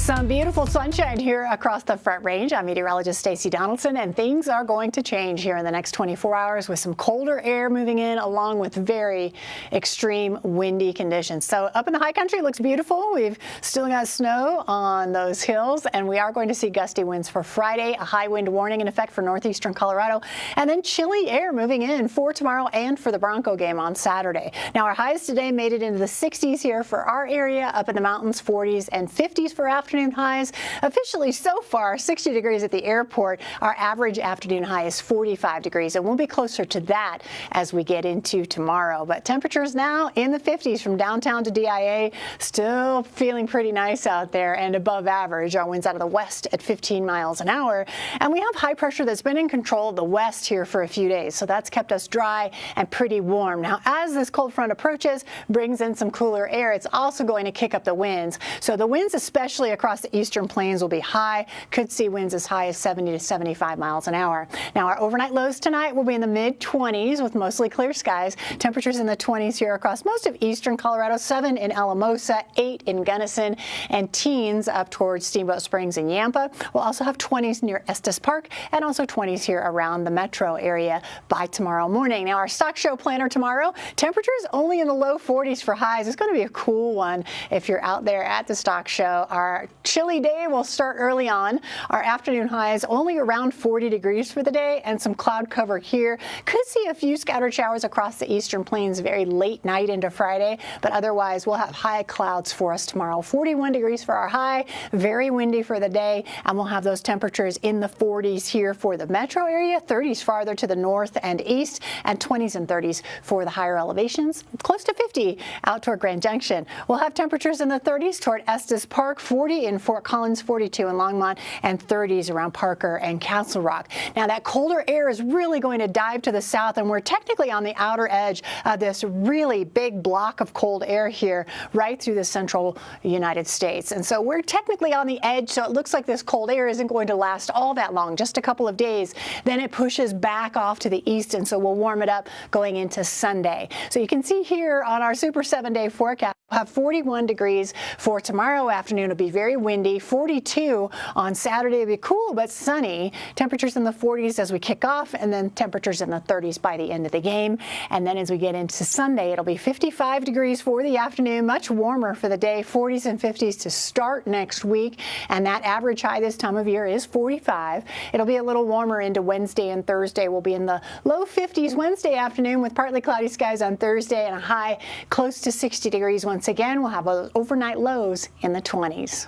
Some beautiful sunshine here across the Front Range. I'm meteorologist Stacey Donaldson, and things are going to change here in the next 24 hours with some colder air moving in along with very extreme windy conditions. So up in the high country, it looks beautiful. We've still got snow on those hills, and we are going to see gusty winds for Friday, a high wind warning in effect for northeastern Colorado, and then chilly air moving in for tomorrow and for the Bronco game on Saturday. Now, our highs today made it into the 60s here for our area, up in the mountains, 40s and 50s for afternoon highs. Officially so far, 60 degrees at the airport. Our average afternoon high is 45 degrees, and we'll be closer to that as we get into tomorrow. But temperatures now in the 50s from downtown to DIA, still feeling pretty nice out there and above average. Our winds out of the west at 15 miles an hour. And we have high pressure that's been in control of the west here for a few days, so that's kept us dry and pretty warm. Now, as this cold front approaches, brings in some cooler air, it's also going to kick up the winds. So the winds, especially across the eastern plains, will be high. Could see winds as high as 70 to 75 miles an hour. Now, our overnight lows tonight will be in the mid-20s with mostly clear skies. Temperatures in the 20s here across most of eastern Colorado, 7 in Alamosa, 8 in Gunnison, and teens up towards Steamboat Springs and Yampa. We'll also have 20s near Estes Park and also 20s here around the metro area by tomorrow morning. Now, our stock show planner tomorrow, temperatures only in the low 40s for highs. It's going to be a cool one if you're out there at the stock show. Our chilly day will start early on. Our afternoon highs only around 40 degrees for the day and some cloud cover here. Could see a few scattered showers across the eastern plains very late night into Friday, but otherwise we'll have high clouds for us tomorrow. 41 degrees for our high, very windy for the day, and we'll have those temperatures in the 40s here for the metro area, 30s farther to the north and east, and 20s and 30s for the higher elevations, close to 50 out toward Grand Junction. We'll have temperatures in the 30s toward Estes Park, 40 in Fort Collins, 42 in Longmont, and 30s around Parker and Castle Rock. Now, that colder air is really going to dive to the south, and we're technically on the outer edge of this really big block of cold air here right through the central United States. And so we're technically on the edge, so it looks like this cold air isn't going to last all that long, just a couple of days. Then it pushes back off to the east, and so we'll warm it up going into Sunday. So you can see here on our Super 7-day forecast, we'll have 41 degrees for tomorrow afternoon. It'll be very windy. 42 on Saturday. It'll be cool but sunny. Temperatures in the 40s as we kick off, and then temperatures in the 30s by the end of the game. And then as we get into Sunday, it'll be 55 degrees for the afternoon, much warmer for the day, 40s and 50s to start next week. And that average high this time of year is 45. It'll be a little warmer into Wednesday and Thursday. We'll be in the low 50s Wednesday afternoon with partly cloudy skies on Thursday and a high close to 60 degrees once again. We'll have overnight lows in the 20s.